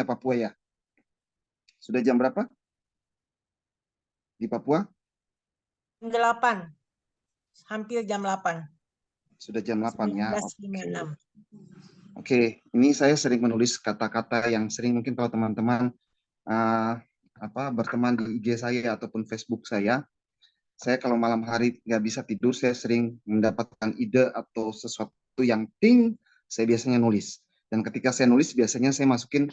Papua ya. Sudah jam berapa di Papua? 8. Hampir jam 8. Sudah jam 8 ya. 19.56. Oke, ini saya sering menulis kata-kata yang sering mungkin kalau teman-teman berteman di IG saya ataupun Facebook saya kalau malam hari nggak bisa tidur, saya sering mendapatkan ide atau sesuatu yang saya biasanya nulis. Dan ketika saya nulis, biasanya saya masukin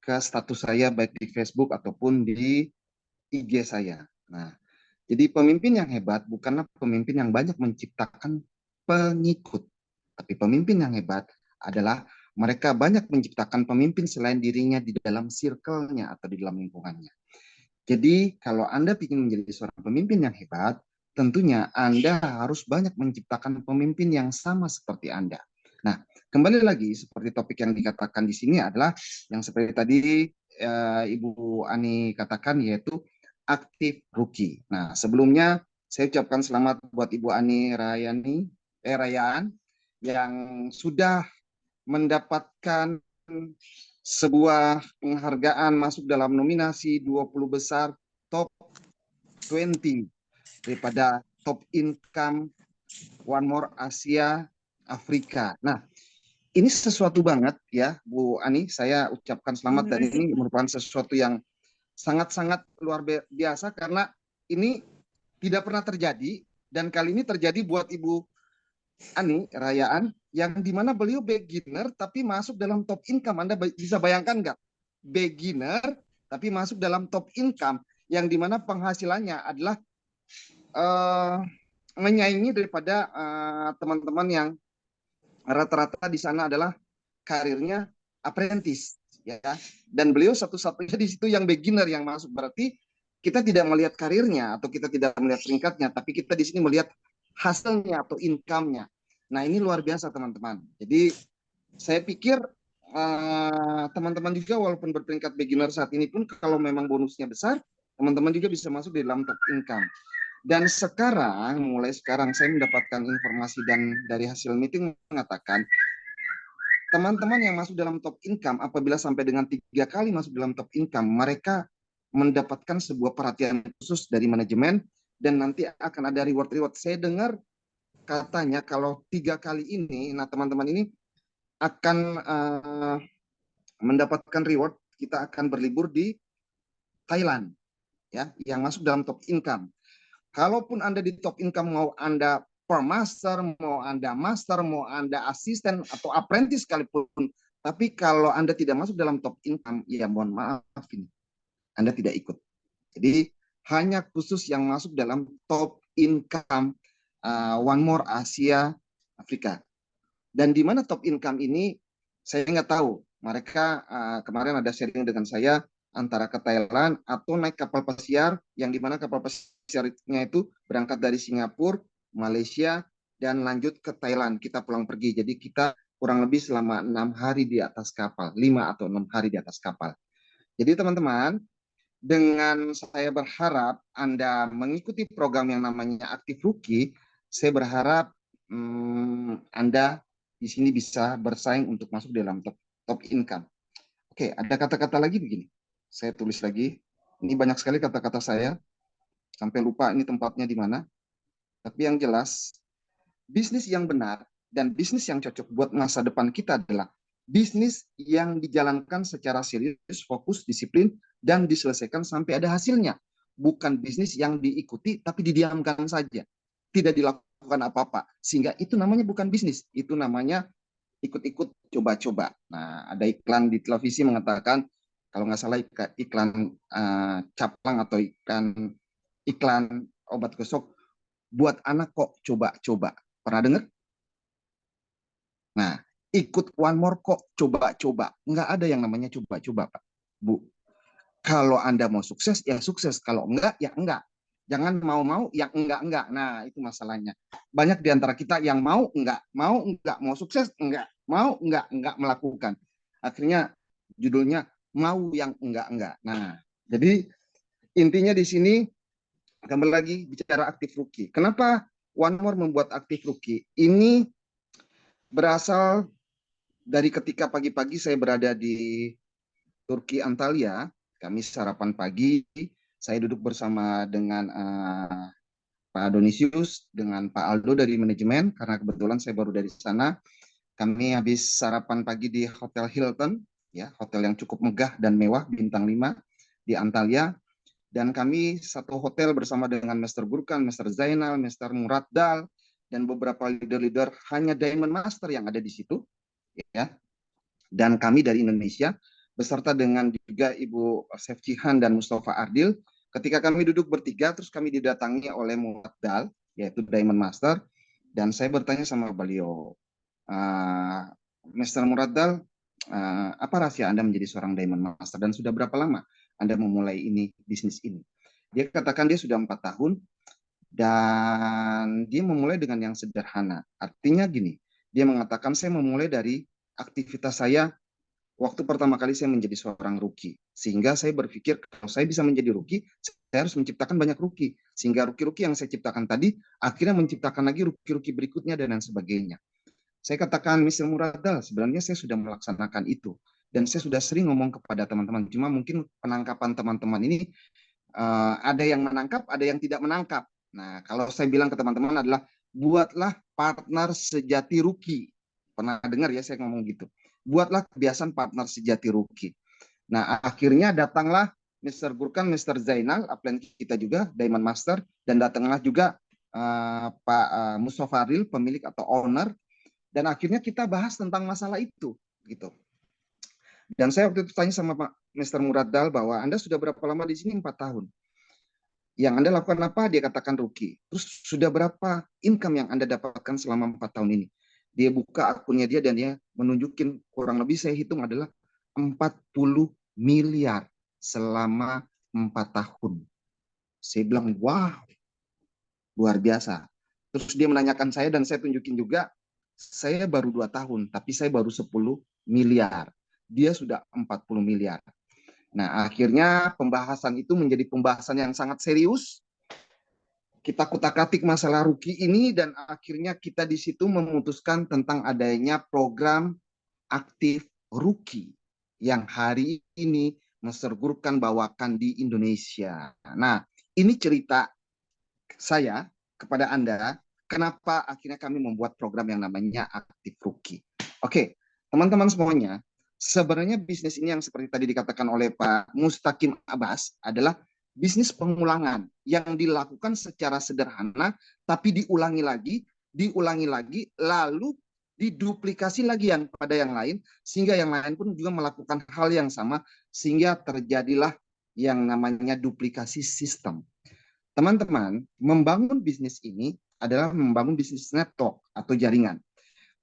ke status saya baik di Facebook ataupun di IG saya. Nah, jadi pemimpin yang hebat bukanlah pemimpin yang banyak menciptakan pengikut, tapi pemimpin yang hebat adalah mereka banyak menciptakan pemimpin selain dirinya di dalam circle-nya atau di dalam lingkungannya. Jadi kalau Anda ingin menjadi seorang pemimpin yang hebat, tentunya Anda harus banyak menciptakan pemimpin yang sama seperti Anda. Nah, kembali lagi seperti topik yang dikatakan di sini adalah yang seperti tadi Ibu Ani katakan, yaitu aktif rookie. Nah, sebelumnya saya ucapkan selamat buat Ibu Ani Rayaan yang sudah mendapatkan sebuah penghargaan masuk dalam nominasi 20 besar top 20 daripada top income One More Asia Afrika. Nah, ini sesuatu banget ya Bu Ani, saya ucapkan selamat dan ini merupakan sesuatu yang sangat-sangat luar biasa karena ini tidak pernah terjadi dan kali ini terjadi buat Ibu Ani Rayaan yang dimana beliau beginner tapi masuk dalam top income. Anda bisa bayangkan nggak? Beginner tapi masuk dalam top income yang dimana penghasilannya adalah menyaingi daripada teman-teman yang rata-rata di sana adalah karirnya apprentice ya, dan beliau satu-satunya di situ yang beginner yang masuk. Berarti kita tidak melihat karirnya atau kita tidak melihat peringkatnya, tapi kita di sini melihat hasilnya atau income-nya. Nah, ini luar biasa teman-teman. Jadi saya pikir teman-teman juga walaupun berperingkat beginner saat ini pun kalau memang bonusnya besar, teman-teman juga bisa masuk di dalam top income. Dan mulai sekarang saya mendapatkan informasi dan dari hasil meeting mengatakan teman-teman yang masuk dalam top income apabila sampai dengan 3 kali masuk dalam top income, mereka mendapatkan sebuah perhatian khusus dari manajemen dan nanti akan ada reward-reward. Saya dengar katanya kalau 3 kali ini, nah teman-teman ini akan mendapatkan reward, kita akan berlibur di Thailand ya, yang masuk dalam top income. Kalaupun Anda di top income, mau Anda per master, mau Anda master, mau Anda asisten atau apprentice sekalipun, tapi kalau Anda tidak masuk dalam top income, ya mohon maaf ini, Anda tidak ikut. Jadi hanya khusus yang masuk dalam top income One More Asia Afrika. Dan di mana top income ini, saya nggak tahu. Mereka kemarin ada sharing dengan saya antara ke Thailand atau naik kapal pesiar, yang dimana kapal pesiarnya itu berangkat dari Singapura, Malaysia, dan lanjut ke Thailand. Kita pulang pergi. Jadi kita kurang lebih selama 6 hari di atas kapal, 5 atau 6 hari di atas kapal. Jadi teman-teman, dengan saya berharap Anda mengikuti program yang namanya Aktif Rookie, saya berharap Anda di sini bisa bersaing untuk masuk dalam top income. Oke, ada kata-kata lagi begini. Saya tulis lagi. Ini banyak sekali kata-kata saya. Sampai lupa ini tempatnya di mana. Tapi yang jelas, bisnis yang benar dan bisnis yang cocok buat masa depan kita adalah bisnis yang dijalankan secara serius, fokus, disiplin, dan diselesaikan sampai ada hasilnya. Bukan bisnis yang diikuti tapi didiamkan saja. Tidak dilakukan apa-apa. Sehingga itu namanya bukan bisnis. Itu namanya ikut-ikut, coba-coba. Nah, ada iklan di televisi mengatakan, kalau nggak salah iklan caplang atau iklan obat gosok, buat anak kok coba-coba. Pernah dengar? Nah, ikut One More kok coba-coba. Nggak ada yang namanya coba-coba, Pak. Bu. Kalau Anda mau sukses, ya sukses. Kalau enggak, ya enggak. Jangan mau-mau, yang enggak-enggak. Nah, itu masalahnya. Banyak di antara kita yang mau enggak, mau sukses enggak, mau enggak melakukan. Akhirnya judulnya mau yang enggak-enggak. Nah, jadi intinya di sini kembali lagi bicara Aktif Rookie. Kenapa One More membuat Aktif Rookie? Ini berasal dari ketika pagi-pagi saya berada di Turki Antalya, kami sarapan pagi. Saya duduk bersama dengan Pak Donisius, dengan Pak Aldo dari manajemen, karena kebetulan saya baru dari sana. Kami habis sarapan pagi di Hotel Hilton, ya, hotel yang cukup megah dan mewah, bintang 5 di Antalya. Dan kami satu hotel bersama dengan Mr. Gurkan, Mr. Zainal, Mr. Muraddal, dan beberapa leader-leader hanya Diamond Master yang ada di situ, ya. Dan kami dari Indonesia, beserta dengan juga Ibu Sefcihan dan Mustafa Ardil. Ketika kami duduk bertiga, terus kami didatangi oleh Muraddal, yaitu Diamond Master, dan saya bertanya sama beliau, Mr. Muraddal, apa rahasia Anda menjadi seorang Diamond Master dan sudah berapa lama Anda memulai bisnis ini? Dia katakan dia sudah 4 tahun dan dia memulai dengan yang sederhana. Artinya gini, dia mengatakan saya memulai dari aktivitas saya waktu pertama kali saya menjadi seorang rookie. Sehingga saya berpikir kalau saya bisa menjadi rookie, saya harus menciptakan banyak rookie. Sehingga rookie-rookie yang saya ciptakan tadi akhirnya menciptakan lagi rookie-rookie berikutnya dan lain sebagainya. Saya katakan, Mr. Muraddal, sebenarnya saya sudah melaksanakan itu. Dan saya sudah sering ngomong kepada teman-teman. Cuma mungkin penangkapan teman-teman ini ada yang menangkap, ada yang tidak menangkap. Nah, kalau saya bilang ke teman-teman adalah, buatlah partner sejati rookie. Pernah dengar ya saya ngomong gitu. Buatlah kebiasaan partner sejati rookie. Nah, akhirnya datanglah Mr. Gurkan, Mr. Zainal, upline kita juga, Diamond Master, dan datanglah juga Pak Mustafa Ril, pemilik atau owner, dan akhirnya kita bahas tentang masalah itu, gitu. Dan saya waktu itu tanya sama Pak Mr. Muraddal bahwa Anda sudah berapa lama di sini? 4 tahun. Yang Anda lakukan apa? Dia katakan rookie. Terus sudah berapa income yang Anda dapatkan selama 4 tahun ini? Dia buka akunnya dia dan dia menunjukin kurang lebih saya hitung adalah 40 miliar selama 4 tahun. Saya bilang, wow, luar biasa. Terus dia menanyakan saya dan saya tunjukin juga, saya baru 2 tahun, tapi saya baru 10 miliar. Dia sudah 40 miliar. Nah, akhirnya pembahasan itu menjadi pembahasan yang sangat serius. Kita kutak-atik masalah rookie ini dan akhirnya kita di situ memutuskan tentang adanya program aktif rookie yang hari ini Mr. Gurkan bawakan di Indonesia. Nah, ini cerita saya kepada Anda, kenapa akhirnya kami membuat program yang namanya Aktif Rookie. Oke, teman-teman semuanya, sebenarnya bisnis ini yang seperti tadi dikatakan oleh Pak Mustaqim Abbas adalah bisnis pengulangan yang dilakukan secara sederhana, tapi diulangi lagi, lalu diduplikasi lagi yang pada yang lain, sehingga yang lain pun juga melakukan hal yang sama, sehingga terjadilah yang namanya duplikasi sistem. Teman-teman, membangun bisnis ini adalah membangun bisnis network atau jaringan.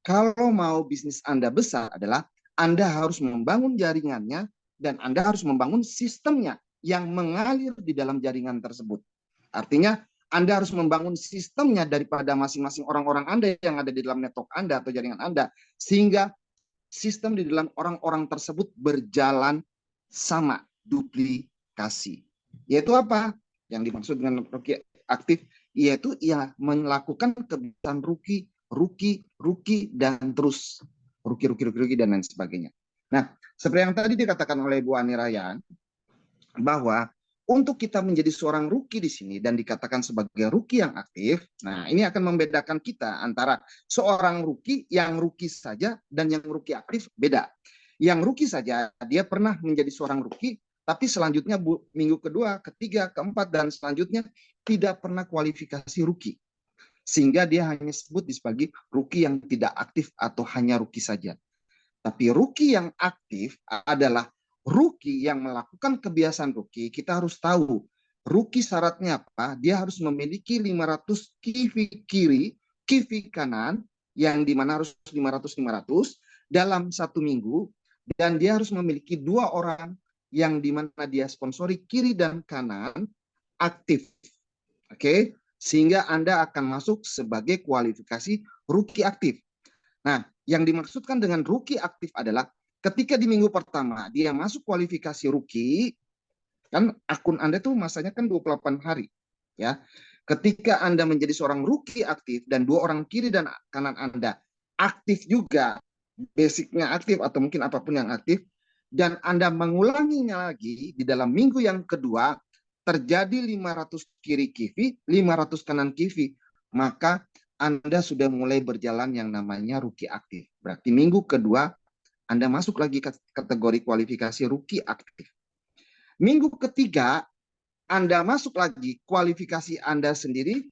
Kalau mau bisnis Anda besar adalah Anda harus membangun jaringannya dan Anda harus membangun sistemnya yang mengalir di dalam jaringan tersebut. Artinya Anda harus membangun sistemnya daripada masing-masing orang-orang Anda yang ada di dalam network Anda atau jaringan Anda, sehingga sistem di dalam orang-orang tersebut berjalan sama, duplikasi. Yaitu apa? Yang dimaksud dengan rookie aktif, yaitu ia melakukan kebiasaan rookie, dan terus rookie, dan lain sebagainya. Nah, seperti yang tadi dikatakan oleh Bu Ani Rayyan, bahwa untuk kita menjadi seorang rookie di sini dan dikatakan sebagai rookie yang aktif, nah ini akan membedakan kita antara seorang rookie yang rookie saja dan yang rookie aktif beda. Yang rookie saja, dia pernah menjadi seorang rookie, tapi selanjutnya minggu kedua, ketiga, keempat, dan selanjutnya tidak pernah kualifikasi rookie. Sehingga dia hanya sebut sebagai rookie yang tidak aktif atau hanya rookie saja. Tapi rookie yang aktif adalah rookie yang melakukan kebiasaan rookie. Kita harus tahu rookie syaratnya apa. Dia harus memiliki 500 kivi kiri, kivi kanan, yang dimana harus 500-500 dalam 1 minggu. Dan dia harus memiliki 2 orang yang dimana dia sponsori kiri dan kanan aktif. Oke, sehingga Anda akan masuk sebagai kualifikasi rookie aktif. Nah, yang dimaksudkan dengan rookie aktif adalah ketika di minggu pertama dia masuk kualifikasi rookie, kan akun Anda tuh masanya kan 28 hari. Ya. Ketika Anda menjadi seorang rookie aktif dan 2 orang kiri dan kanan Anda aktif juga, basicnya aktif atau mungkin apapun yang aktif, dan Anda mengulanginya lagi di dalam minggu yang kedua, terjadi 500 kiri kivi, 500 kanan kivi, maka Anda sudah mulai berjalan yang namanya rookie aktif. Berarti minggu kedua Anda masuk lagi ke kategori kualifikasi rookie aktif. Minggu ketiga Anda masuk lagi kualifikasi Anda sendiri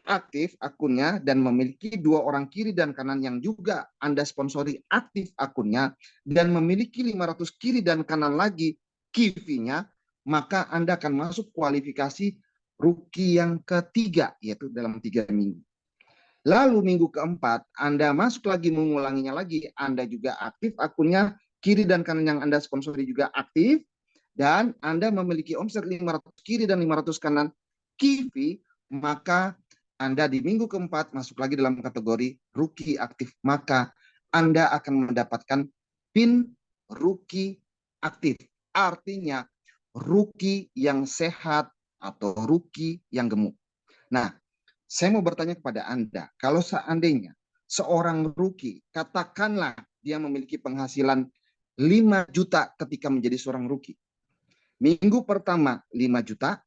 aktif akunnya dan memiliki 2 orang kiri dan kanan yang juga Anda sponsori aktif akunnya dan memiliki 500 kiri dan kanan lagi kivinya, maka Anda akan masuk kualifikasi rookie yang ketiga, yaitu dalam 3 minggu. Lalu minggu keempat Anda masuk lagi mengulanginya lagi, Anda juga aktif akunnya, kiri dan kanan yang Anda sponsori juga aktif, dan Anda memiliki omset 500 kiri dan 500 kanan kivi, maka Anda di minggu keempat masuk lagi dalam kategori rookie aktif. Maka Anda akan mendapatkan PIN rookie aktif. Artinya rookie yang sehat atau rookie yang gemuk. Nah, saya mau bertanya kepada Anda, kalau seandainya seorang rookie, katakanlah dia memiliki penghasilan 5 juta ketika menjadi seorang rookie. Minggu pertama 5 juta,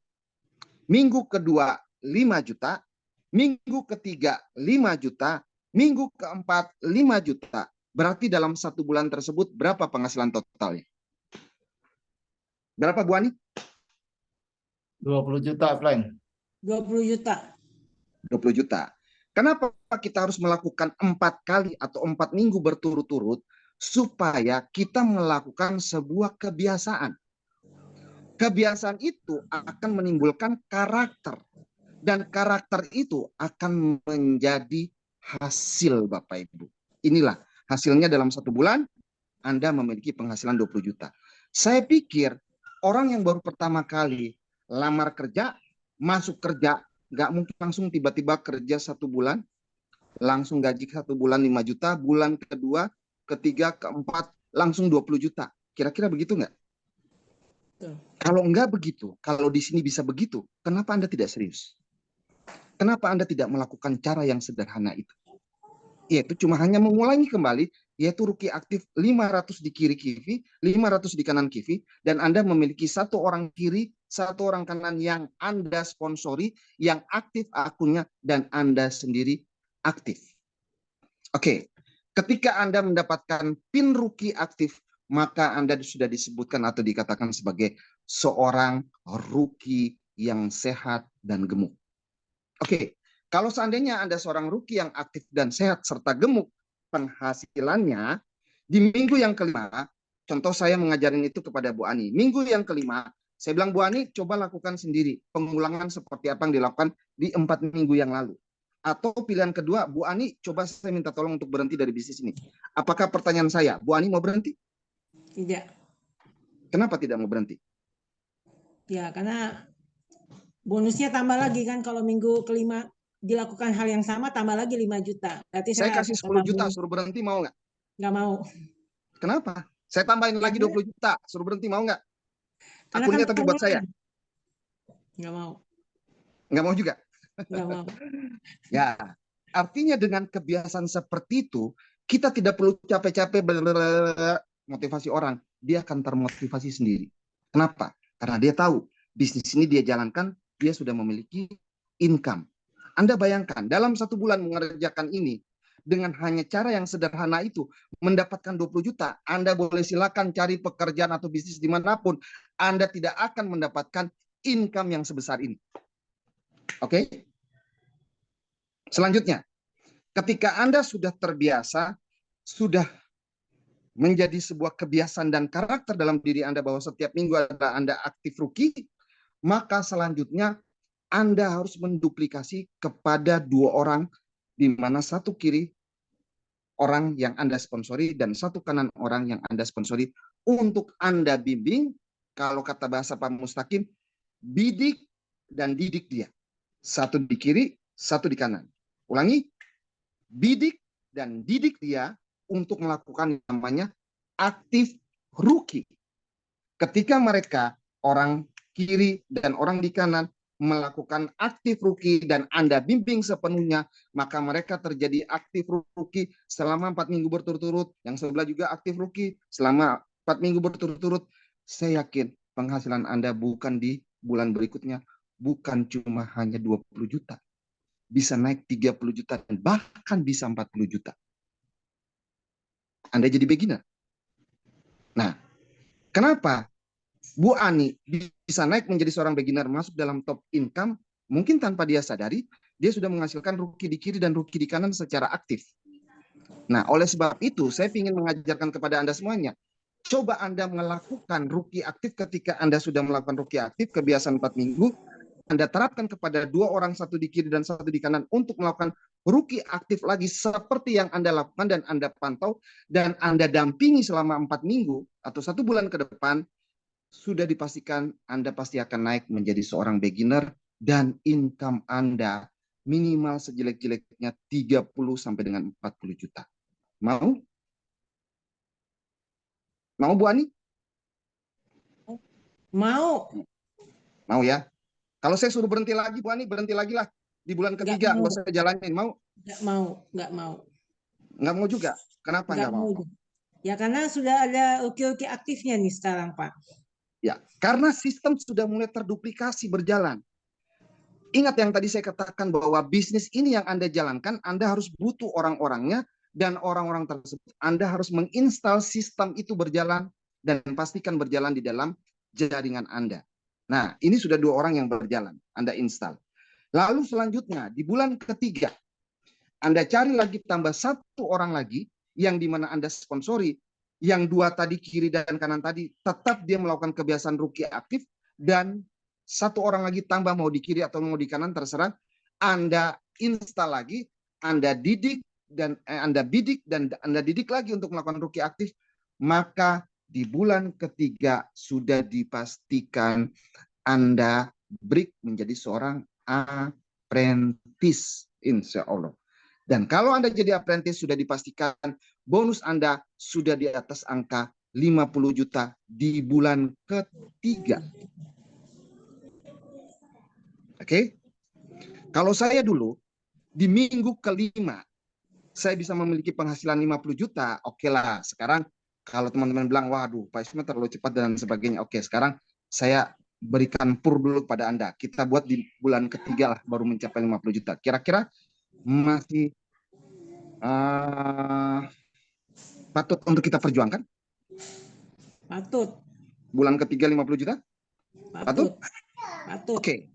minggu kedua 5 juta, minggu ketiga 5 juta, minggu keempat 5 juta. Berarti dalam 1 bulan tersebut berapa penghasilan totalnya? Berapa Bu Ani? 20 juta, Frank. 20 juta. 20 juta. Kenapa kita harus melakukan 4 kali atau 4 minggu berturut-turut? Supaya kita melakukan sebuah kebiasaan. Kebiasaan itu akan menimbulkan karakter. Dan karakter itu akan menjadi hasil, Bapak Ibu. Inilah hasilnya dalam 1 bulan, Anda memiliki penghasilan 20 juta. Saya pikir orang yang baru pertama kali lamar kerja, masuk kerja, nggak mungkin langsung tiba-tiba kerja 1 bulan, langsung gaji 1 bulan 5 juta, bulan kedua, ketiga, keempat, langsung 20 juta. Kira-kira begitu nggak? Kalau enggak begitu, kalau di sini bisa begitu, kenapa Anda tidak serius? Kenapa Anda tidak melakukan cara yang sederhana itu? Yaitu cuma hanya mengulangi kembali, yaitu rookie aktif 500 di kiri kivi, 500 di kanan kivi, dan Anda memiliki 1 orang kiri, 1 orang kanan yang Anda sponsori, yang aktif akunnya, dan Anda sendiri aktif. Oke, ketika Anda mendapatkan PIN rookie aktif, maka Anda sudah disebutkan atau dikatakan sebagai seorang rookie yang sehat dan gemuk. Oke, kalau seandainya Anda seorang rookie yang aktif dan sehat serta gemuk, penghasilannya di minggu yang kelima, contoh saya mengajarin itu kepada Bu Ani. Minggu yang kelima, saya bilang Bu Ani, coba lakukan sendiri pengulangan seperti apa yang dilakukan di 4 minggu yang lalu. Atau pilihan kedua, Bu Ani, coba saya minta tolong untuk berhenti dari bisnis ini. Apakah pertanyaan saya, Bu Ani mau berhenti? Tidak. Kenapa tidak mau berhenti? Ya, karena bonusnya tambah lagi kan kalau minggu kelima dilakukan hal yang sama tambah lagi 5 juta. Berarti Saya kasih 10 juta, suruh berhenti mau nggak? Nggak mau. Kenapa? Saya tambahin lagi 20 juta, suruh berhenti mau nggak? Karena Akunnya kan tapi buat saya. Nggak mau. Nggak mau juga? Nggak mau. Ya, artinya dengan kebiasaan seperti itu, kita tidak perlu capek-capek motivasi orang. Dia akan termotivasi sendiri. Kenapa? Karena dia tahu bisnis ini dia jalankan, dia sudah memiliki income. Anda bayangkan, dalam 1 bulan mengerjakan ini, dengan hanya cara yang sederhana itu, mendapatkan 20 juta, Anda boleh silakan cari pekerjaan atau bisnis dimanapun, Anda tidak akan mendapatkan income yang sebesar ini. Oke? Selanjutnya, ketika Anda sudah terbiasa, sudah menjadi sebuah kebiasaan dan karakter dalam diri Anda bahwa setiap minggu Anda aktif rookie, maka selanjutnya Anda harus menduplikasi kepada 2 orang, di mana 1 kiri orang yang Anda sponsori dan 1 kanan orang yang Anda sponsori, untuk Anda bimbing, kalau kata bahasa Pak Mustaqim, bidik dan didik dia. 1 di kiri, 1 di kanan. Ulangi, bidik dan didik dia untuk melakukan yang namanya aktif rookie. Ketika mereka, orang kiri dan orang di kanan, melakukan aktif rookie dan Anda bimbing sepenuhnya, maka mereka terjadi aktif rookie selama 4 minggu berturut-turut. Yang sebelah juga aktif rookie selama 4 minggu berturut-turut, saya yakin penghasilan Anda bukan di bulan berikutnya, bukan cuma hanya 20 juta. Bisa naik 30 juta dan bahkan bisa 40 juta. Anda jadi beginner. Nah, kenapa Bu Ani bisa naik menjadi seorang beginner masuk dalam top income? Mungkin tanpa dia sadari, dia sudah menghasilkan rookie di kiri dan rookie di kanan secara aktif. Nah, oleh sebab itu, saya ingin mengajarkan kepada Anda semuanya, coba Anda melakukan rookie aktif ketika Anda sudah melakukan rookie aktif, kebiasaan 4 minggu, Anda terapkan kepada 2 orang, satu di kiri dan satu di kanan, untuk melakukan rookie aktif lagi seperti yang Anda lakukan dan Anda pantau, dan Anda dampingi selama 4 minggu atau 1 bulan ke depan, sudah dipastikan Anda pasti akan naik menjadi seorang beginner dan income Anda minimal sejelek-jeleknya 30 sampai dengan 40 juta. Mau? Mau Bu Ani? Mau. Mau ya? Kalau saya suruh berhenti lagi Bu Ani, berhenti lagi lah. Di bulan Nggak ketiga mau. nggak usah jalanin. Mau? Nggak mau. Nggak mau. Nggak mau juga. Kenapa Nggak nggak mau. mau? Ya karena sudah ada uki-uki aktifnya nih sekarang, Pak. Ya, karena sistem sudah mulai terduplikasi berjalan. Ingat yang tadi saya katakan bahwa bisnis ini yang Anda jalankan, Anda harus butuh orang-orangnya, dan orang-orang tersebut Anda harus menginstal sistem itu berjalan dan pastikan berjalan di dalam jaringan Anda. Nah, ini sudah 2 orang yang berjalan, Anda install. Lalu selanjutnya, di bulan ketiga, Anda cari lagi tambah 1 orang lagi, yang dimana Anda sponsori, yang 2 tadi kiri dan kanan tadi, tetap dia melakukan kebiasaan rookie aktif, dan 1 orang lagi tambah mau di kiri atau mau di kanan terserah, Anda install lagi, Anda didik dan Anda bidik dan Anda didik lagi untuk melakukan rookie aktif, maka di bulan ketiga sudah dipastikan Anda break menjadi seorang apprentice, insya Allah. Dan kalau Anda jadi apprentice, sudah dipastikan bonus Anda sudah di atas angka 50 juta di bulan ketiga. Oke? Kalau saya dulu, di minggu kelima, saya bisa memiliki penghasilan 50 juta, oke lah. Sekarang kalau teman-teman bilang, waduh Pak Isma terlalu cepat dan sebagainya, oke, sekarang saya berikan pur dulu pada Anda. Kita buat di bulan ketiga lah baru mencapai 50 juta. Kira-kira masih patut untuk kita perjuangkan? Patut. Bulan ketiga 50 juta? Patut? Patut. Oke.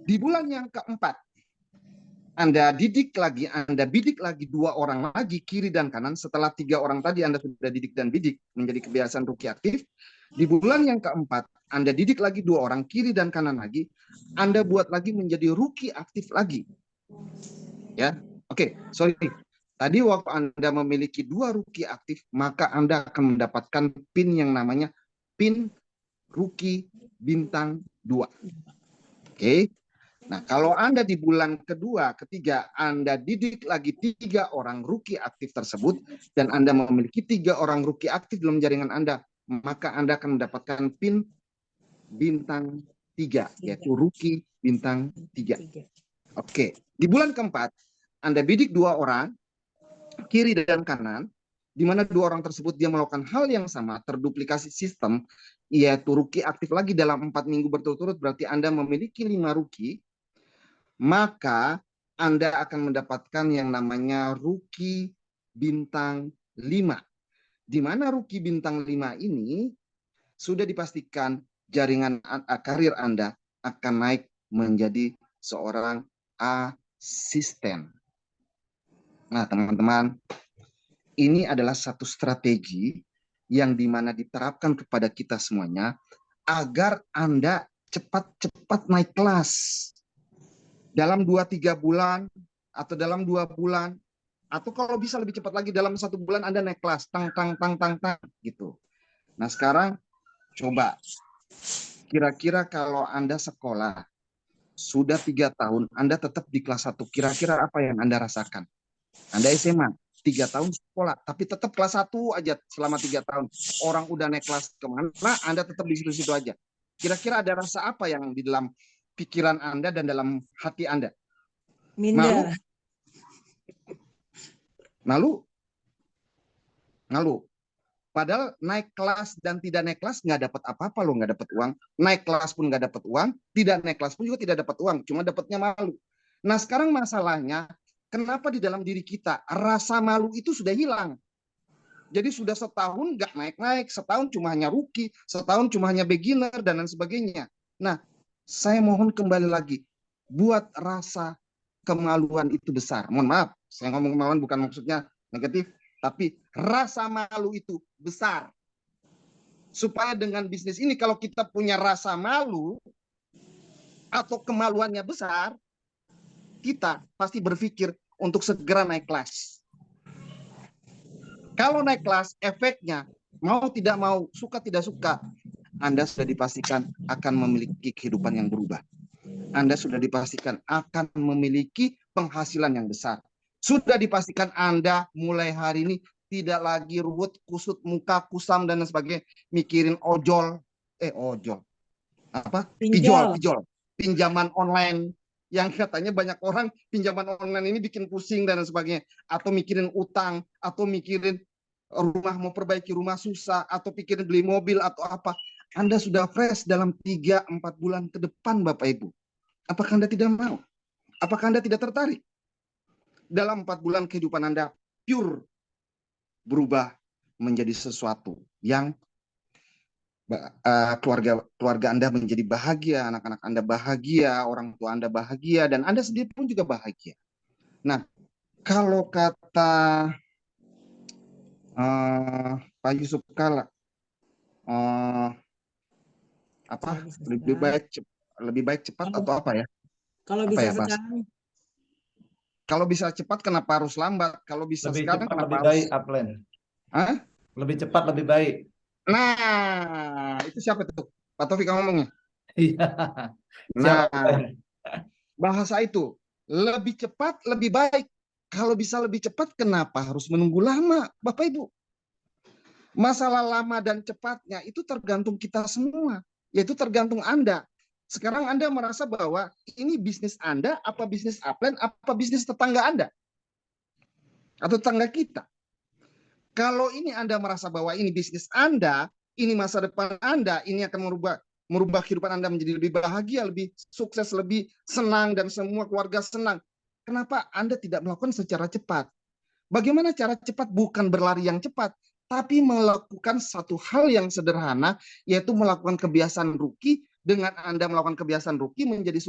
Di bulan yang keempat, Anda didik lagi, Anda bidik lagi 2 orang lagi, kiri dan kanan. Setelah 3 orang tadi Anda sudah didik dan bidik menjadi kebiasaan rookie aktif. Di bulan yang keempat, Anda didik lagi 2 orang, kiri dan kanan lagi. Anda buat lagi menjadi rookie aktif lagi. Ya, oke, sorry. Tadi waktu Anda memiliki 2 rookie aktif, maka Anda akan mendapatkan PIN yang namanya PIN rookie bintang 2. Oke. Nah, kalau Anda di bulan kedua, ketiga, Anda didik lagi 3 orang rookie aktif tersebut, dan Anda memiliki 3 orang rookie aktif dalam jaringan Anda, maka Anda akan mendapatkan PIN bintang 3, yaitu rookie bintang 3. Oke. Di bulan keempat, Anda bidik 2 orang, kiri dan kanan, di mana 2 orang tersebut dia melakukan hal yang sama, terduplikasi sistem, yaitu rookie aktif lagi dalam 4 minggu berturut-turut, berarti Anda memiliki 5 rookie, maka Anda akan mendapatkan yang namanya rookie bintang 5. Di mana rookie bintang 5 ini sudah dipastikan jaringan karir Anda akan naik menjadi seorang asisten. Nah, teman-teman, ini adalah satu strategi yang dimana diterapkan kepada kita semuanya agar Anda cepat-cepat naik kelas. Dalam 2-3 bulan atau dalam 2 bulan, atau kalau bisa lebih cepat lagi dalam 1 bulan Anda naik kelas, tang gitu. Nah, sekarang coba kira-kira kalau Anda sekolah sudah 3 tahun, Anda tetap di kelas 1, kira-kira apa yang Anda rasakan? Anda SMA 3 tahun sekolah, tapi tetap kelas 1 aja selama 3 tahun. Orang udah naik kelas kemana, Anda tetap di situ-situ aja. Kira-kira ada rasa apa yang di dalam pikiran Anda dan dalam hati Anda? Minder. Malu? Padahal naik kelas dan tidak naik kelas nggak dapat apa-apa loh, nggak dapat uang. Naik kelas pun nggak dapat uang, tidak naik kelas pun juga tidak dapat uang, cuma dapatnya malu. Nah sekarang masalahnya, kenapa di dalam diri kita rasa malu itu sudah hilang? Jadi sudah setahun nggak naik-naik, setahun cuma hanya rookie, setahun cuma hanya beginner, dan lain sebagainya. Nah, saya mohon kembali lagi, buat rasa kemaluan itu besar. Mohon maaf, saya ngomong kemaluan bukan maksudnya negatif, tapi rasa malu itu besar. Supaya dengan bisnis ini, kalau kita punya rasa malu atau kemaluannya besar, kita pasti berpikir untuk segera naik kelas. Kalau naik kelas, efeknya mau tidak mau, suka tidak suka, Anda sudah dipastikan akan memiliki kehidupan yang berubah. Anda sudah dipastikan akan memiliki penghasilan yang besar. Sudah dipastikan Anda mulai hari ini tidak lagi ruwet, kusut muka, kusam, dan sebagainya, mikirin ojol, pinjol, pinjaman online, yang katanya banyak orang pinjaman online ini bikin pusing dan sebagainya, atau mikirin utang, atau mikirin rumah, mau perbaiki rumah susah, atau pikirin beli mobil atau apa. Anda sudah fresh dalam 3-4 bulan ke depan, Bapak Ibu. Apakah Anda tidak mau? Apakah Anda tidak tertarik? Dalam 4 bulan kehidupan Anda pure berubah menjadi sesuatu yang keluarga Anda menjadi bahagia, anak-anak Anda bahagia, orang tua Anda bahagia, dan Anda sendiri pun juga bahagia. Nah, kalau kata Pak Yusuf Kala, lebih baik cepat atau apa ya? Kalau apa bisa ya, sekarang. Kalau bisa cepat, kenapa harus lambat? Kalau bisa lebih sekarang, cepat, kenapa lebih harus? baik, Upland. Hah? Lebih cepat, lebih baik. Nah, itu siapa tuh? Pak Taufik ngomongnya. Iya. Nah, bahasa itu lebih cepat, lebih baik. Kalau bisa lebih cepat, kenapa harus menunggu lama, Bapak Ibu? Masalah lama dan cepatnya itu tergantung kita semua, yaitu tergantung Anda. Sekarang Anda merasa bahwa ini bisnis Anda, apa bisnis Upland, apa bisnis tetangga Anda atau tetangga kita. Kalau ini Anda merasa bahwa ini bisnis Anda, ini masa depan Anda, ini akan merubah kehidupan Anda menjadi lebih bahagia, lebih sukses, lebih senang, dan semua keluarga senang. Kenapa Anda tidak melakukan secara cepat? Bagaimana cara cepat? Bukan berlari yang cepat, tapi melakukan satu hal yang sederhana, yaitu melakukan kebiasaan rookie. Dengan Anda melakukan kebiasaan rookie menjadi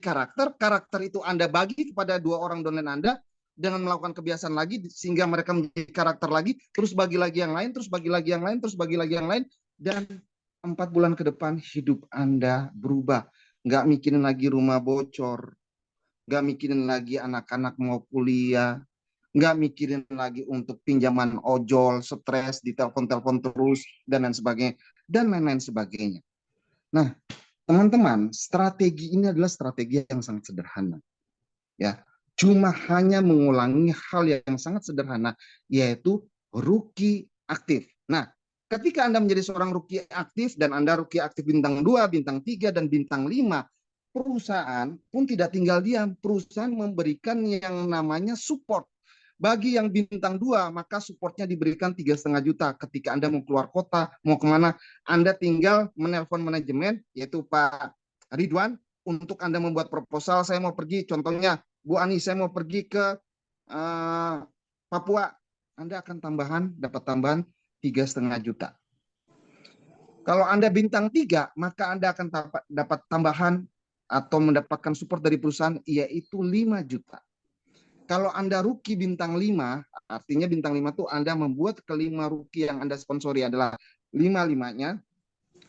karakter itu Anda bagi kepada 2 orang downline Anda, dengan melakukan kebiasaan lagi sehingga mereka menjadi karakter lagi, terus bagi lagi yang lain, terus bagi lagi yang lain, terus bagi lagi yang lain, dan 4 bulan ke depan hidup Anda berubah. Nggak mikirin lagi rumah bocor, nggak mikirin lagi anak-anak mau kuliah, nggak mikirin lagi untuk pinjaman ojol, stres, ditelepon-telepon terus, dan lain sebagainya, dan lain-lain sebagainya. Nah, teman-teman, strategi ini adalah strategi yang sangat sederhana. Ya, cuma hanya mengulangi hal yang sangat sederhana, yaitu rookie aktif. Nah, ketika Anda menjadi seorang rookie aktif, dan Anda rookie aktif bintang 2, bintang 3, dan bintang 5, perusahaan pun tidak tinggal diam. Perusahaan memberikan yang namanya support. Bagi yang bintang 2, maka supportnya diberikan 3,5 juta. Ketika Anda mau keluar kota, mau kemana, Anda tinggal menelpon manajemen, yaitu Pak Ridwan, untuk Anda membuat proposal. Saya mau pergi, contohnya Bu Ani, saya mau pergi ke Papua. Anda akan dapat tambahan 3,5 juta. Kalau Anda bintang 3, maka Anda akan dapat tambahan atau mendapatkan support dari perusahaan, yaitu 5 juta. Kalau Anda rookie bintang 5, artinya bintang 5 itu Anda membuat kelima rookie yang Anda sponsori adalah 5-5-nya,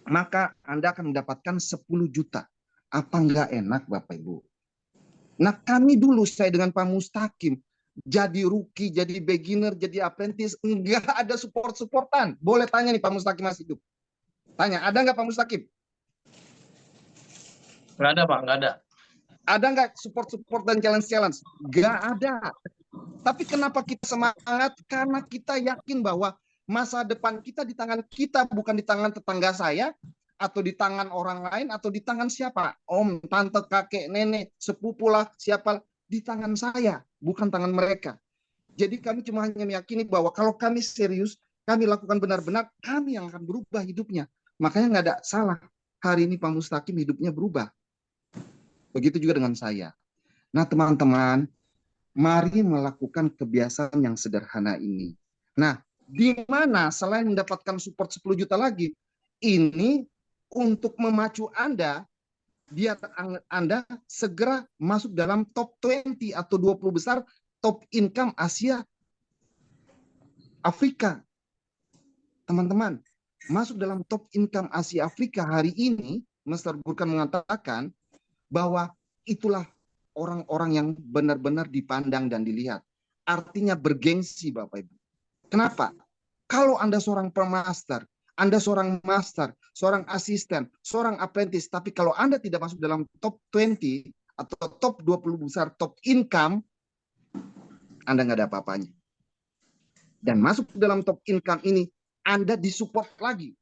maka Anda akan mendapatkan 10 juta. Apa nggak enak, Bapak Ibu? Nah, kami dulu, saya dengan Pak Mustaqim, jadi rookie, jadi beginner, jadi apprentice, nggak ada support-supportan. Boleh tanya nih Pak Mustaqim masih hidup. Tanya, ada nggak Pak Mustaqim? Nggak ada, Pak, nggak ada. Ada nggak support-support dan challenge-challenge? Nggak ada. Tapi kenapa kita semangat? Karena kita yakin bahwa masa depan kita di tangan kita, bukan di tangan tetangga saya, atau di tangan orang lain, atau di tangan siapa? Om, tante, kakek, nenek, sepupu lah, siapa? Di tangan saya, bukan tangan mereka. Jadi kami cuma hanya meyakini bahwa kalau kami serius, kami lakukan benar-benar, kami yang akan berubah hidupnya. Makanya nggak ada salah. Hari ini Pak Mustaqim hidupnya berubah. Begitu juga dengan saya. Nah teman-teman, mari melakukan kebiasaan yang sederhana ini. Nah, di mana selain mendapatkan support 10 juta lagi, ini untuk memacu Anda, biar Anda segera masuk dalam top 20 atau 20 besar top income Asia Afrika. Teman-teman, masuk dalam top income Asia Afrika hari ini, Mr. Burkan mengatakan bahwa itulah orang-orang yang benar-benar dipandang dan dilihat. Artinya bergengsi, Bapak Ibu. Kenapa? Kalau Anda seorang permaster, Anda seorang master, seorang asisten, seorang apprentice, tapi kalau Anda tidak masuk dalam top 20 atau top 20 besar top income, Anda nggak ada apa-apanya. Dan masuk dalam top income ini, Anda disupport lagi.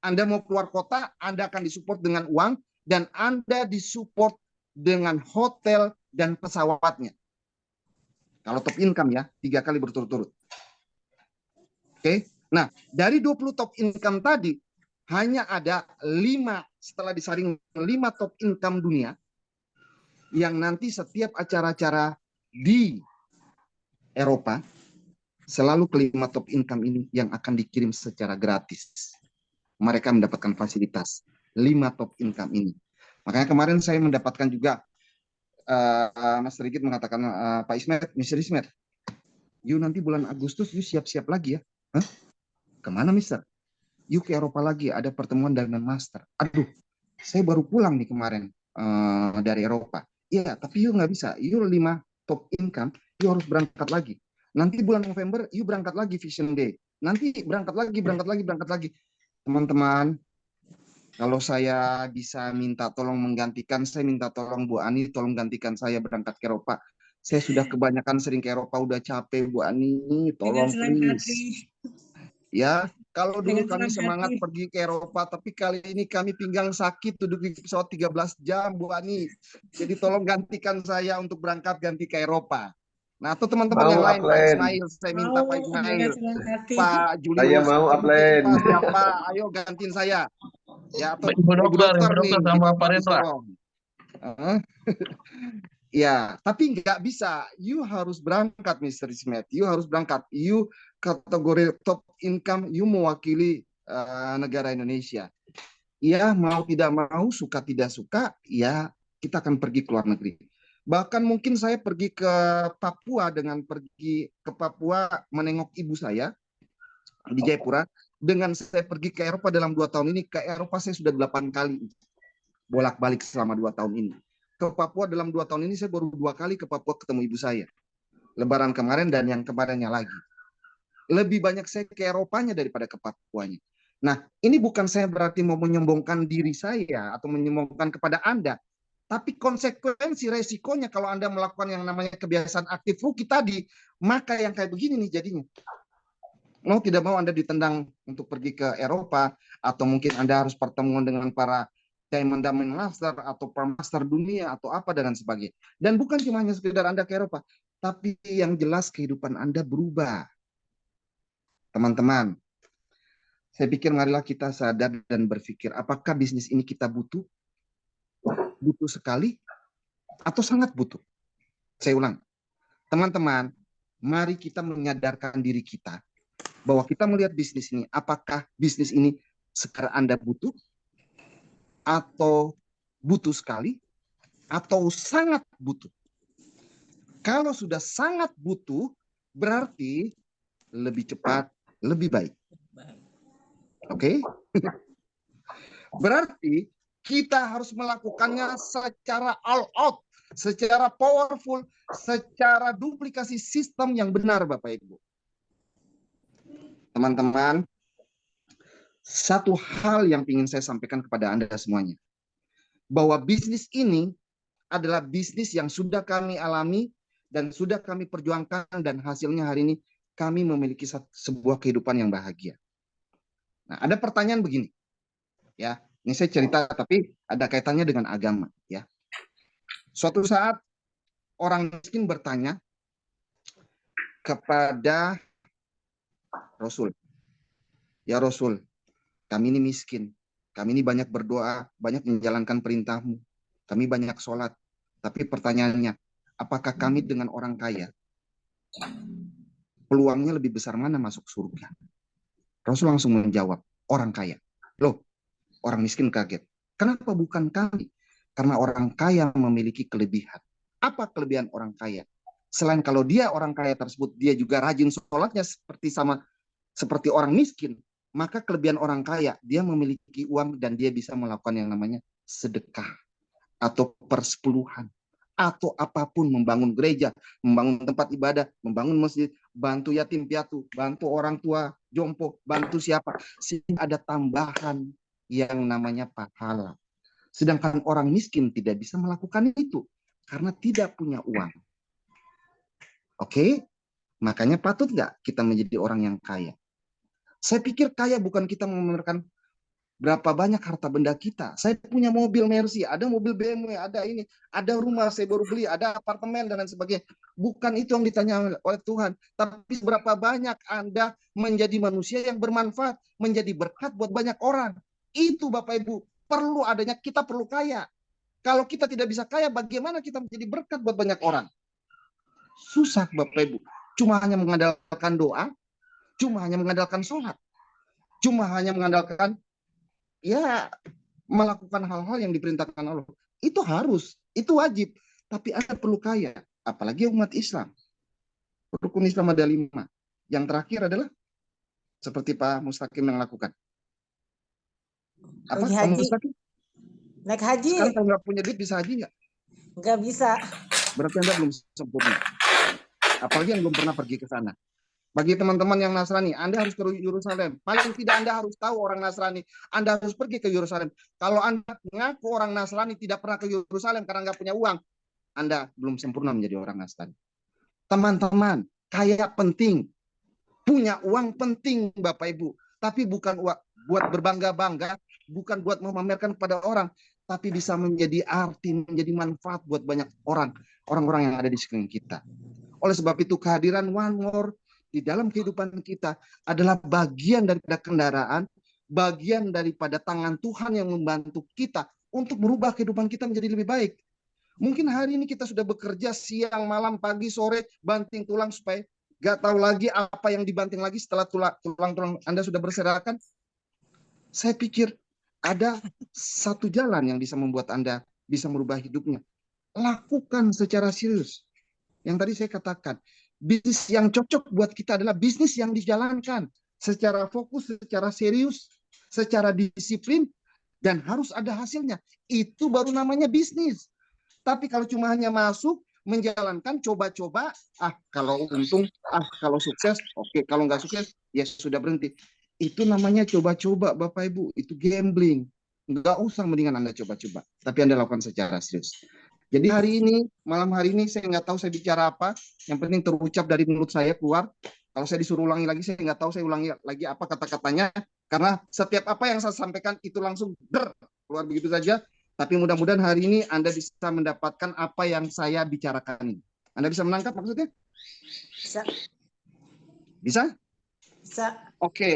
Anda mau keluar kota, Anda akan disupport dengan uang, dan Anda disupport dengan hotel dan pesawatnya. Kalau top income ya, 3 kali berturut-turut. Oke. Nah, dari 20 top income tadi, hanya ada 5, setelah disaring 5 top income dunia, yang nanti setiap acara-acara di Eropa, selalu kelima top income ini yang akan dikirim secara gratis. Mereka mendapatkan fasilitas 5 top income ini. Makanya kemarin saya mendapatkan juga Mas Rigit mengatakan, Pak Ismet, Mr. Ismet, you nanti bulan Agustus you siap-siap lagi ya. Hah? Kemana Mister? You ke Eropa lagi, ada pertemuan dengan master. Aduh, saya baru pulang nih kemarin dari Eropa. Iya, tapi you nggak bisa. You 5 top income, you harus berangkat lagi. Nanti bulan November, you berangkat lagi Vision Day. Nanti berangkat lagi. Teman-teman, kalau saya bisa minta tolong menggantikan, saya minta tolong Bu Ani, tolong gantikan saya berangkat ke Eropa. Saya sudah kebanyakan sering ke Eropa, udah capek Bu Ani, tolong please. Ya, kalau dulu kami semangat pergi ke Eropa, tapi kali ini kami pinggang sakit, duduk di pesawat 13 jam Bu Ani. Jadi tolong gantikan saya untuk berangkat ganti ke Eropa. Nah, atau teman-teman yang lain, Pak Ismail, saya minta Pak Ismail, Pak Julius, saya mau upline. Siapa, ayo gantiin saya. Ya, atau Ibu dokter nih, sama Pak di Rendra. Sorong. Ya, tapi nggak bisa. You harus berangkat, Mr. Ismet. You harus berangkat. You kategori top income, you mewakili negara Indonesia. Ya, mau tidak mau, suka tidak suka, ya kita akan pergi ke luar negeri. Bahkan mungkin saya pergi ke Papua dengan pergi ke Papua menengok ibu saya di Jayapura. Dengan saya pergi ke Eropa dalam 2 tahun ini, ke Eropa saya sudah 8 kali bolak-balik selama 2 tahun ini. Ke Papua dalam 2 tahun ini saya baru 2 kali ke Papua ketemu ibu saya. Lebaran kemarin dan yang kemarinnya lagi. Lebih banyak saya ke Eropanya daripada ke Papuanya. Nah, ini bukan saya berarti mau menyombongkan diri saya atau menyombongkan kepada Anda. Tapi konsekuensi resikonya kalau Anda melakukan yang namanya kebiasaan aktif rookie tadi, maka yang kayak begini nih jadinya. Mau tidak mau Anda ditendang untuk pergi ke Eropa, atau mungkin Anda harus pertemuan dengan para Diamond Master atau Permaster dunia atau apa dan sebagainya. Dan bukan cuma hanya sekedar Anda ke Eropa, tapi yang jelas kehidupan Anda berubah. Teman-teman, saya pikir marilah kita sadar dan berpikir, apakah bisnis ini kita butuh? Butuh sekali atau sangat butuh? Saya ulang. Teman-teman, mari kita menyadarkan diri kita bahwa kita melihat bisnis ini, apakah bisnis ini sekarang Anda butuh atau butuh sekali atau sangat butuh. Kalau sudah sangat butuh, berarti lebih cepat, lebih baik. Oke? Berarti kita harus melakukannya secara all out, secara powerful, secara duplikasi sistem yang benar, Bapak Ibu. Teman-teman, satu hal yang ingin saya sampaikan kepada Anda semuanya, bahwa bisnis ini adalah bisnis yang sudah kami alami dan sudah kami perjuangkan, dan hasilnya hari ini kami memiliki sebuah kehidupan yang bahagia. Nah, ada pertanyaan begini, ya. Ini saya cerita, tapi ada kaitannya dengan agama, ya. Suatu saat orang miskin bertanya kepada Rasul, Ya Rasul, kami ini miskin. Kami ini banyak berdoa, banyak menjalankan perintahmu. Kami banyak sholat. Tapi pertanyaannya, apakah kami dengan orang kaya? Peluangnya lebih besar mana masuk surga? Rasul langsung menjawab, orang kaya. Loh, orang miskin kaget. Kenapa bukan kami? Karena orang kaya memiliki kelebihan. Apa kelebihan orang kaya? Selain kalau dia orang kaya tersebut, dia juga rajin sholatnya seperti orang miskin, maka kelebihan orang kaya, dia memiliki uang dan dia bisa melakukan yang namanya sedekah atau persepuluhan atau apapun, membangun gereja, membangun tempat ibadah, membangun masjid, bantu yatim piatu, bantu orang tua jompo, bantu siapa, sehingga ada tambahan yang namanya pahala. Sedangkan orang miskin tidak bisa melakukan itu karena tidak punya uang. Oke, makanya patut nggak kita menjadi orang yang kaya? Saya pikir kaya bukan kita memamerkan berapa banyak harta benda kita. Saya punya mobil Mercy, ada mobil BMW, ada ini, ada rumah saya baru beli, ada apartemen dan lain sebagainya. Bukan itu yang ditanya oleh Tuhan. Tapi berapa banyak Anda menjadi manusia yang bermanfaat, menjadi berkat buat banyak orang. Itu Bapak Ibu, perlu adanya, kita perlu kaya. Kalau kita tidak bisa kaya, bagaimana kita menjadi berkat buat banyak orang? Susah Bapak Ibu. Cuma hanya mengandalkan doa, cuma hanya mengandalkan sholat, cuma hanya mengandalkan ya melakukan hal-hal yang diperintahkan Allah. Itu harus, itu wajib. Tapi Anda perlu kaya, apalagi umat Islam. Rukun Islam ada 5. Yang terakhir adalah seperti Pak Mustaqim yang lakukan. Apa Pergi Pak haji. Mustaqim? Naik haji. Sekarang kalau nggak punya duit bisa haji nggak? Nggak bisa. Berarti Anda belum sempurna. Apalagi yang belum pernah pergi ke sana. Bagi teman-teman yang Nasrani, Anda harus ke Yerusalem. Paling tidak Anda harus tahu orang Nasrani. Anda harus pergi ke Yerusalem. Kalau Anda mengaku orang Nasrani tidak pernah ke Yerusalem karena nggak punya uang, Anda belum sempurna menjadi orang Nasrani. Teman-teman, kaya penting. Punya uang penting, Bapak Ibu. Tapi bukan buat berbangga-bangga, bukan buat memamerkan kepada orang, tapi bisa menjadi arti, menjadi manfaat buat banyak orang. Orang-orang yang ada di sekeliling kita. Oleh sebab itu, kehadiran One More di dalam kehidupan kita adalah bagian daripada kendaraan, bagian daripada tangan Tuhan yang membantu kita untuk merubah kehidupan kita menjadi lebih baik. Mungkin hari ini kita sudah bekerja siang, malam, pagi, sore, banting tulang supaya gak tahu lagi apa yang dibanting lagi setelah tulang-tulang Anda sudah berserakan. Saya pikir ada satu jalan yang bisa membuat Anda bisa merubah hidupnya. Lakukan secara serius. Yang tadi saya katakan, bisnis yang cocok buat kita adalah bisnis yang dijalankan secara fokus, secara serius, secara disiplin, dan harus ada hasilnya. Itu baru namanya bisnis. Tapi kalau cuma hanya masuk, menjalankan, coba-coba, kalau untung, kalau sukses, oke. Kalau nggak sukses, ya sudah berhenti. Itu namanya coba-coba, Bapak Ibu. Itu gambling. Nggak usah, mendingan Anda coba-coba. Tapi Anda lakukan secara serius. Jadi hari ini, malam hari ini, saya nggak tahu saya bicara apa. Yang penting terucap dari mulut saya keluar. Kalau saya disuruh ulangi lagi, saya nggak tahu saya ulangi lagi apa kata-katanya. Karena setiap apa yang saya sampaikan itu langsung keluar begitu saja. Tapi mudah-mudahan hari ini Anda bisa mendapatkan apa yang saya bicarakan ini. Anda bisa menangkap maksudnya? Bisa. Bisa? Bisa. Oke.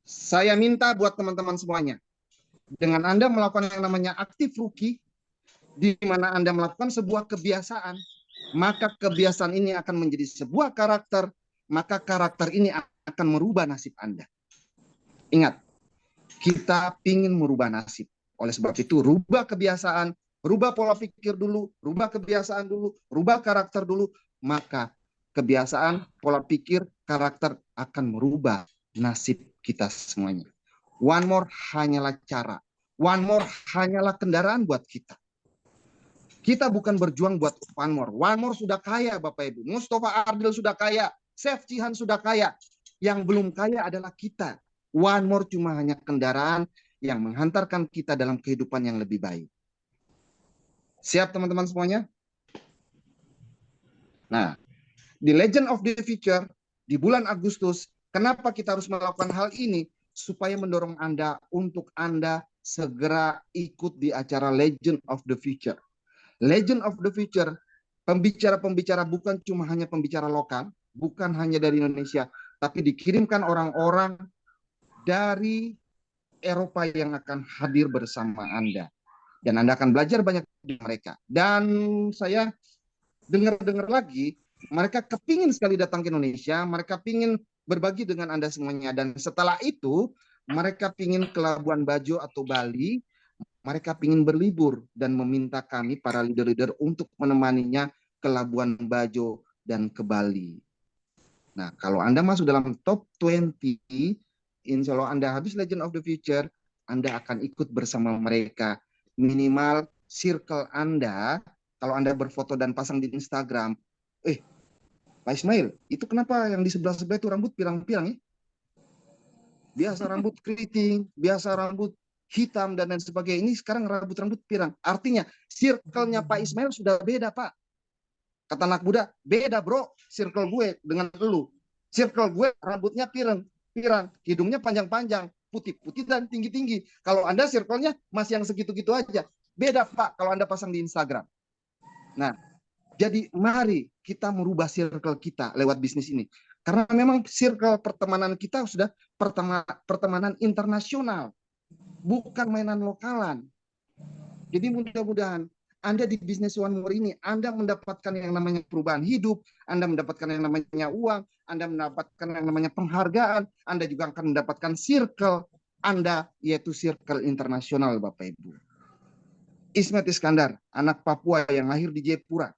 Saya minta buat teman-teman semuanya. Dengan Anda melakukan yang namanya aktif rookie, di mana Anda melakukan sebuah kebiasaan, maka kebiasaan ini akan menjadi sebuah karakter, maka karakter ini akan merubah nasib Anda. Ingat, kita ingin merubah nasib. Oleh sebab itu, rubah kebiasaan, rubah pola pikir dulu, rubah kebiasaan dulu, rubah karakter dulu, maka kebiasaan, pola pikir, karakter akan merubah nasib kita semuanya. One More hanyalah cara. One More hanyalah kendaraan buat kita. Kita bukan berjuang buat One More. One More sudah kaya, Bapak Ibu. Mustafa Ardil sudah kaya. Chef Jihan sudah kaya. Yang belum kaya adalah kita. One More cuma hanya kendaraan yang menghantarkan kita dalam kehidupan yang lebih baik. Siap teman-teman semuanya? Nah, di Legend of the Future, di bulan Agustus, kenapa kita harus melakukan hal ini? Supaya mendorong Anda untuk Anda segera ikut di acara Legend of the Future. Legend of the Future, pembicara-pembicara bukan cuma hanya pembicara lokal, bukan hanya dari Indonesia, tapi dikirimkan orang-orang dari Eropa yang akan hadir bersama Anda. Dan Anda akan belajar banyak dari mereka. Dan saya dengar-dengar lagi, mereka kepingin sekali datang ke Indonesia, mereka pingin berbagi dengan Anda semuanya. Dan setelah itu, mereka pingin ke Labuan Bajo atau Bali, mereka pingin berlibur dan meminta kami, para leader-leader, untuk menemaninya ke Labuan Bajo dan ke Bali. Nah, kalau Anda masuk dalam top 20, insya Allah Anda habis Legend of the Future, Anda akan ikut bersama mereka. Minimal circle Anda, kalau Anda berfoto dan pasang di Instagram, Pak Ismail, itu kenapa yang di sebelah-sebelah itu rambut pirang-pirang ya? Biasa rambut keriting, biasa rambut hitam, dan lain sebagainya. Ini sekarang rambut-rambut pirang. Artinya, circle-nya Pak Ismail sudah beda, Pak. Kata anak muda, beda bro, circle gue dengan lu. Circle gue rambutnya pirang, hidungnya panjang-panjang, putih-putih dan tinggi-tinggi. Kalau Anda circle-nya masih yang segitu-gitu aja. Beda Pak kalau Anda pasang di Instagram. Nah, jadi mari kita merubah circle kita lewat bisnis ini. Karena memang circle pertemanan kita sudah pertemanan internasional, bukan mainan lokalan. Jadi mudah-mudahan Anda di Business One More ini, Anda mendapatkan yang namanya perubahan hidup, Anda mendapatkan yang namanya uang, Anda mendapatkan yang namanya penghargaan, Anda juga akan mendapatkan circle Anda, yaitu circle internasional, Bapak Ibu. Ismet Iskandar, anak Papua yang lahir di Jayapura,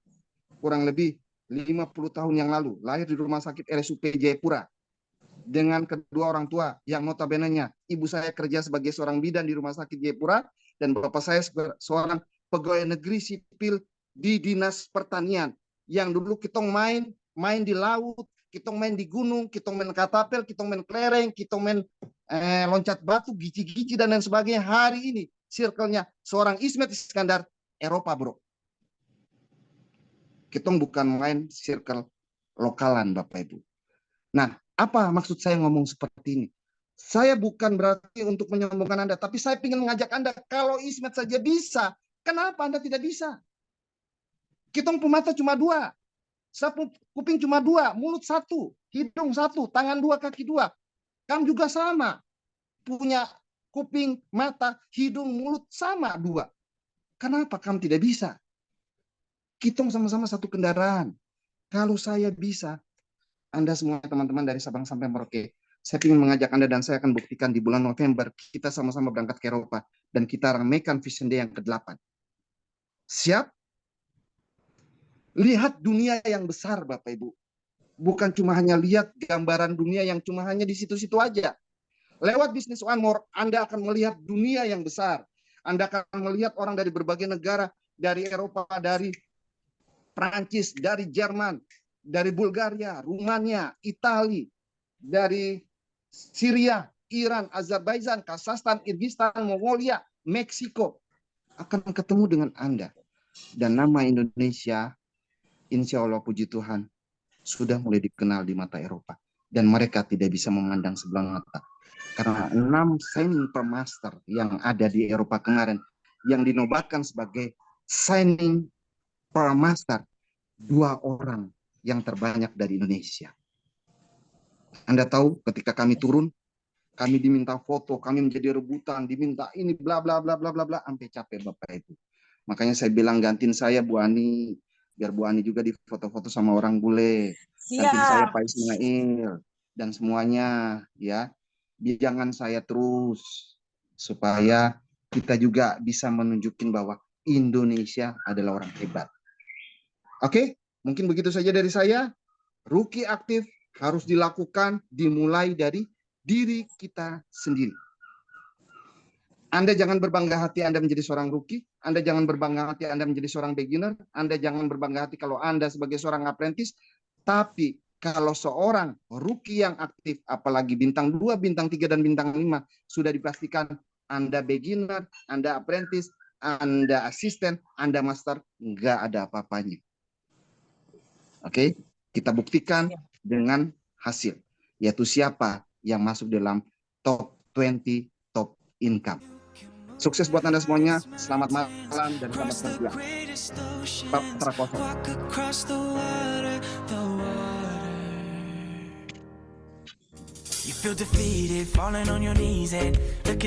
kurang lebih 50 tahun yang lalu, lahir di Rumah Sakit RSUP Jayapura, dengan kedua orang tua yang notabene-nya ibu saya kerja sebagai seorang bidan di Rumah Sakit Jayapura, dan bapak saya seorang pegawai negeri sipil di Dinas Pertanian, yang dulu kita main di laut, kita main di gunung, kita main katapel, kita main kelereng, kita main loncat batu, gici-gici dan lain sebagainya. Hari ini circle-nya seorang Ismet Iskandar Eropa, bro. Kita bukan main circle lokalan, Bapak Ibu. Nah, apa maksud saya ngomong seperti ini? Saya bukan berarti untuk menyombongkan Anda, tapi saya ingin mengajak Anda, kalau Ismet saja bisa, kenapa Anda tidak bisa? Kita mata cuma 2, sapu kuping cuma 2, mulut 1, hidung 1, tangan 2, kaki 2. Kamu juga sama, punya kuping, mata, hidung, mulut sama 2. Kenapa kamu tidak bisa? Kita sama-sama satu kendaraan. Kalau saya bisa, Anda semua teman-teman dari Sabang sampai Merauke, saya ingin mengajak Anda dan saya akan buktikan di bulan November kita sama-sama berangkat ke Eropa dan kita ramaikan Vision Day yang ke-8. Siap? Lihat dunia yang besar, Bapak Ibu. Bukan cuma hanya lihat gambaran dunia yang cuma hanya di situ-situ aja. Lewat Business One More, Anda akan melihat dunia yang besar. Anda akan melihat orang dari berbagai negara, dari Eropa, dari Prancis, dari Jerman, dari Bulgaria, Rumania, Italia, dari Syria, Iran, Azerbaijan, Kazakhstan, Kyrgyzstan, Mongolia, Meksiko akan ketemu dengan Anda. Dan nama Indonesia, insya Allah puji Tuhan, sudah mulai dikenal di mata Eropa. Dan mereka tidak bisa memandang sebelah mata. Karena 6 signing per master yang ada di Eropa kemarin, yang dinobatkan sebagai signing per master, 2 orang yang terbanyak dari Indonesia. Anda tahu ketika kami turun, kami diminta foto, kami menjadi rebutan, diminta ini bla bla bla bla bla bla, sampai capek Bapak Ibu. Makanya saya bilang gantiin saya Bu Ani, biar Bu Ani juga di foto-foto sama orang bule. Gantiin saya Pak Ismail dan semuanya ya. Jangan saya terus, supaya kita juga bisa menunjukin bahwa Indonesia adalah orang hebat. Oke, mungkin begitu saja dari saya. Rookie aktif harus dilakukan dimulai dari diri kita sendiri. Anda jangan berbangga hati Anda menjadi seorang rookie. Anda jangan berbangga hati Anda menjadi seorang beginner. Anda jangan berbangga hati kalau Anda sebagai seorang apprentice. Tapi kalau seorang rookie yang aktif, apalagi bintang 2, bintang 3, dan bintang 5, sudah dipastikan Anda beginner, Anda apprentice, Anda asisten, Anda master, nggak ada apa-apanya. Oke, kita buktikan dengan hasil, yaitu siapa yang masuk dalam top 20 top income. Sukses buat Anda semuanya. Selamat malam dan selamat kerja. Pak Prakoso. You feel defeated, falling on your knees and looking